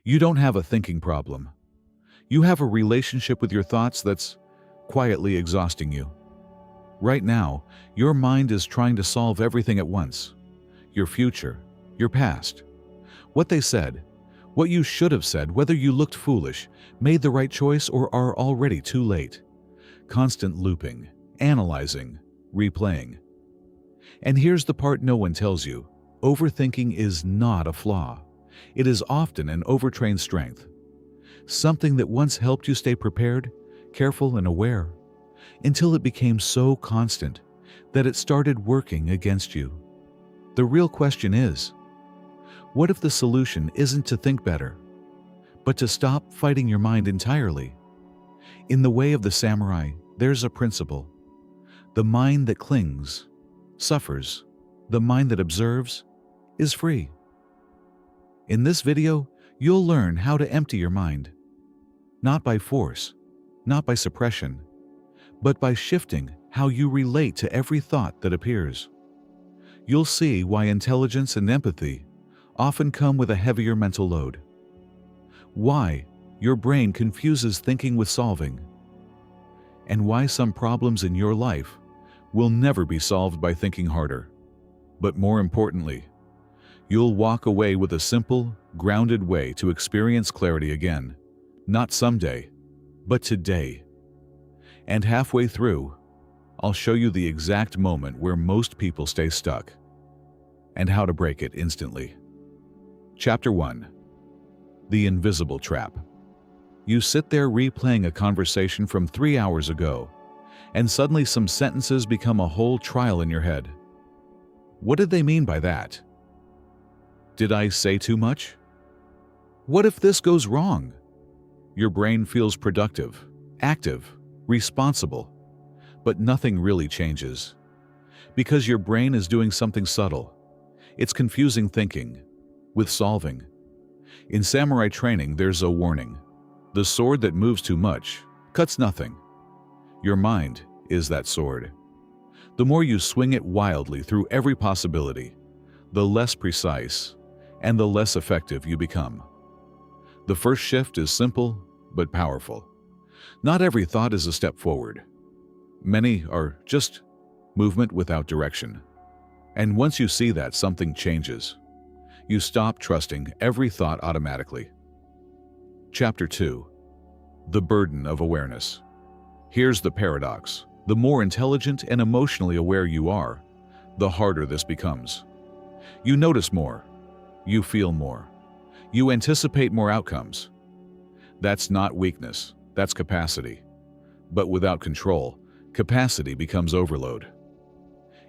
You don't have a thinking problem. You have a relationship with your thoughts that's quietly exhausting you. Right now, your mind is trying to solve everything at once. Your future, your past, what they said, what you should have said, whether you looked foolish, made the right choice, or are already too late. Constant looping, analyzing, replaying. And here's the part no one tells you. Overthinking is not a flaw. It is often an overtrained strength. Something that once helped you stay prepared, careful, and aware, until it became so constant that it started working against you. The real question is, what if the solution isn't to think better, but to stop fighting your mind entirely? In the way of the samurai, there's a principle. The mind that clings suffers. The mind that observes is free. In this video, you'll learn how to empty your mind. Not by force, not by suppression, but by shifting how you relate to every thought that appears. You'll see why intelligence and empathy often come with a heavier mental load. Why your brain confuses thinking with solving. And why some problems in your life will never be solved by thinking harder. But more importantly, you'll walk away with a simple, grounded way to experience clarity again. Not someday, but today. And halfway through, I'll show you the exact moment where most people stay stuck and how to break it instantly. Chapter 1. The Invisible Trap. You sit there replaying a conversation from 3 hours ago, and suddenly some sentences become a whole trial in your head. What did they mean by that? Did I say too much? What if this goes wrong? Your brain feels productive, active, responsible, but nothing really changes. Because your brain is doing something subtle. It's confusing thinking with solving. In samurai training, there's a warning. The sword that moves too much cuts nothing. Your mind is that sword. The more you swing it wildly through every possibility, the less precise and the less effective you become. The first shift is simple but powerful. Not every thought is a step forward. Many are just movement without direction. And once you see that, something changes. You stop trusting every thought automatically. Chapter 2. The Burden of Awareness. Here's the paradox. The more intelligent and emotionally aware you are, the harder this becomes. You notice more. You feel more. You anticipate more outcomes. That's not weakness, that's capacity. But without control, capacity becomes overload.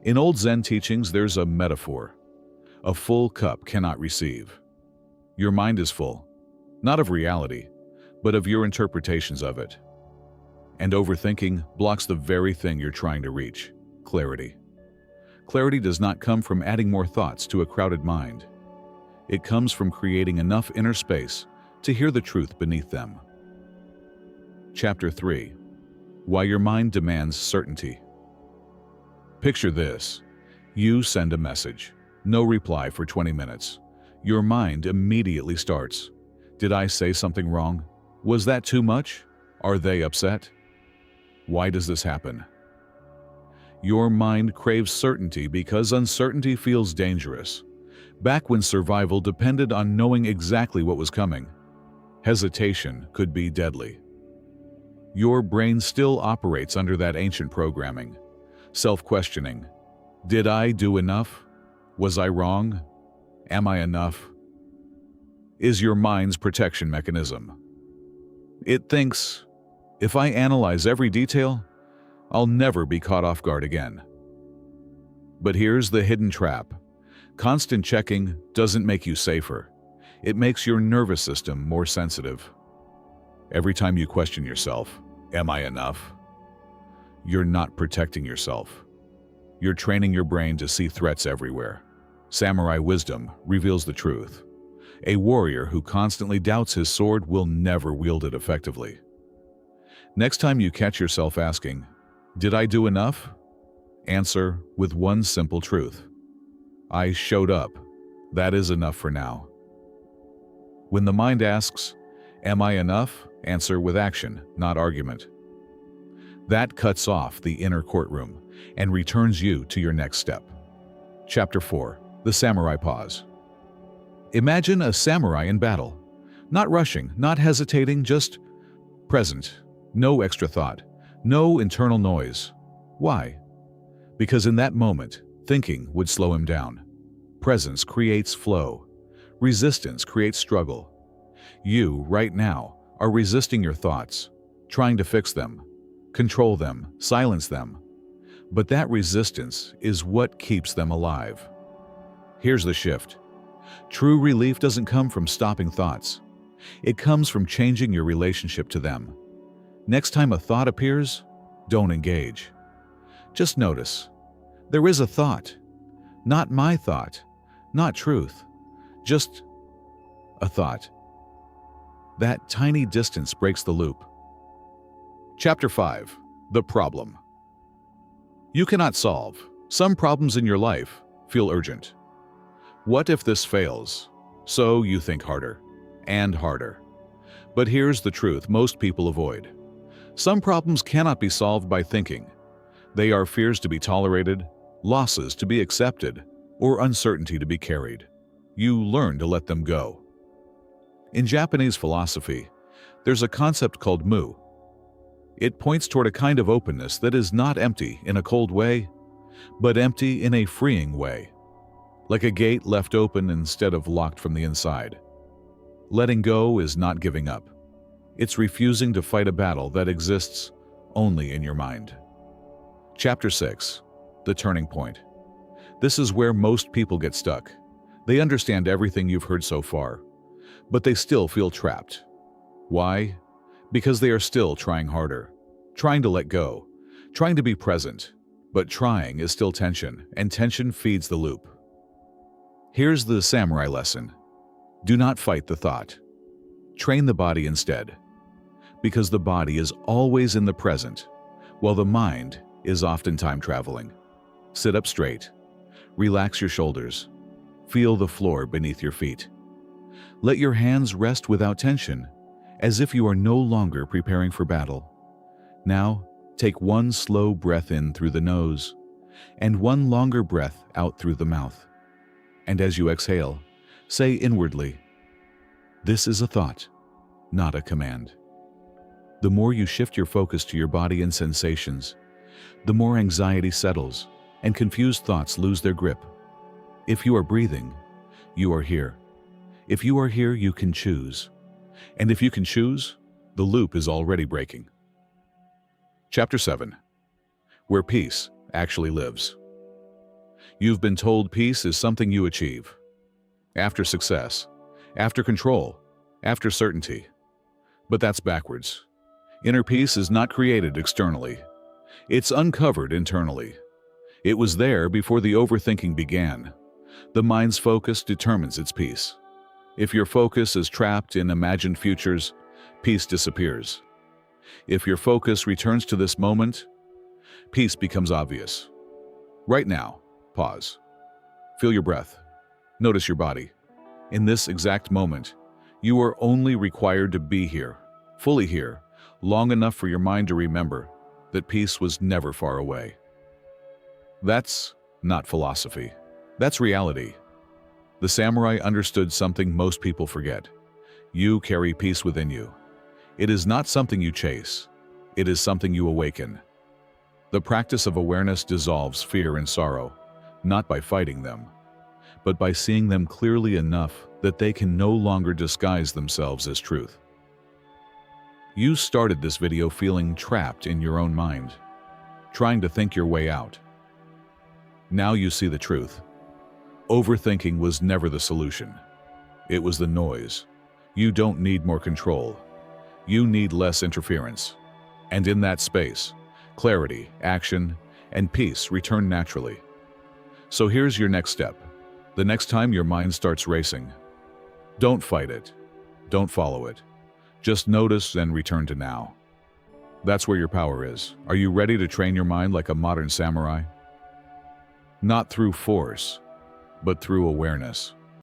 In old Zen teachings, there's a metaphor. A full cup cannot receive. Your mind is full, not of reality, but of your interpretations of it. And overthinking blocks the very thing you're trying to reach, clarity. Clarity does not come from adding more thoughts to a crowded mind. It comes from creating enough inner space to hear the truth beneath them. Chapter 3. Why your mind demands certainty. Picture this. You send a message. No reply for 20 minutes. Your mind immediately starts. Did I say something wrong? Was that too much? Are they upset? Why does this happen? Your mind craves certainty because uncertainty feels dangerous. Back when survival depended on knowing exactly what was coming, hesitation could be deadly. Your brain still operates under that ancient programming. Self-questioning. Did I do enough? Was I wrong? Am I enough? Is your mind's protection mechanism. It thinks, if I analyze every detail, I'll never be caught off guard again. But here's the hidden trap. Constant checking doesn't make you safer. It makes your nervous system more sensitive. Every time you question yourself, am I enough? You're not protecting yourself. You're training your brain to see threats everywhere. Samurai wisdom reveals the truth. A warrior who constantly doubts his sword will never wield it effectively. Next time you catch yourself asking, "Did I do enough?" Answer with one simple truth. I showed up. That is enough for now. When the mind asks, "Am I enough?" answer with action, not argument. That cuts off the inner courtroom and returns you to your next step. Chapter 4. The Samurai Pause. Imagine a samurai in battle. Not rushing, not hesitating, just present. No extra thought. No internal noise. Why? Because in that moment, thinking would slow him down. Presence creates flow. Resistance creates struggle. You, right now, are resisting your thoughts, trying to fix them, control them, silence them. But that resistance is what keeps them alive. Here's the shift. True relief doesn't come from stopping thoughts. It comes from changing your relationship to them. Next time a thought appears, don't engage. Just notice. There is a thought. Not my thought. Not truth. Just a thought. That tiny distance breaks the loop. Chapter 5. The Problem. You cannot solve. Some problems in your life feel urgent. What if this fails? So you think harder and harder. But here's the truth most people avoid. Some problems cannot be solved by thinking. They are fears to be tolerated, losses to be accepted, or uncertainty to be carried. You learn to let them go. In Japanese philosophy, there's a concept called mu. It points toward a kind of openness that is not empty in a cold way, but empty in a freeing way. Like a gate left open instead of locked from the inside. Letting go is not giving up. It's refusing to fight a battle that exists only in your mind. Chapter 6. The Turning Point. This is where most people get stuck. They understand everything you've heard so far, but they still feel trapped. Why? Because they are still trying harder, trying to let go, trying to be present, but trying is still tension, and tension feeds the loop. Here's the samurai lesson. Do not fight the thought. Train the body instead. Because the body is always in the present, while the mind is often time traveling. Sit up straight. Relax your shoulders. Feel the floor beneath your feet. Let your hands rest without tension, as if you are no longer preparing for battle. Now, take one slow breath in through the nose, and one longer breath out through the mouth. And as you exhale, say inwardly, "This is a thought, not a command." The more you shift your focus to your body and sensations, the more anxiety settles and confused thoughts lose their grip. If you are breathing, you are here. If you are here, you can choose. And if you can choose, the loop is already breaking. Chapter 7. Where Peace Actually Lives. You've been told peace is something you achieve. After success, after control, after certainty. But that's backwards. Inner peace is not created externally. It's uncovered internally. It was there before the overthinking began. The mind's focus determines its peace. If your focus is trapped in imagined futures, peace disappears. If your focus returns to this moment, peace becomes obvious. Right now, pause. Feel your breath. Notice your body. In this exact moment, you are only required to be here, fully here, long enough for your mind to remember that peace was never far away. That's not philosophy. That's reality. The samurai understood something most people forget. You carry peace within you. It is not something you chase. It is something you awaken. The practice of awareness dissolves fear and sorrow, not by fighting them, but by seeing them clearly enough that they can no longer disguise themselves as truth. You started this video feeling trapped in your own mind, trying to think your way out. Now you see the truth. Overthinking was never the solution. It was the noise. You don't need more control. You need less interference. And in that space, clarity, action, and peace return naturally. So here's your next step. The next time your mind starts racing, don't fight it. Don't follow it. Just notice and return to now. That's where your power is. Are you ready to train your mind like a modern samurai? Not through force, but through awareness.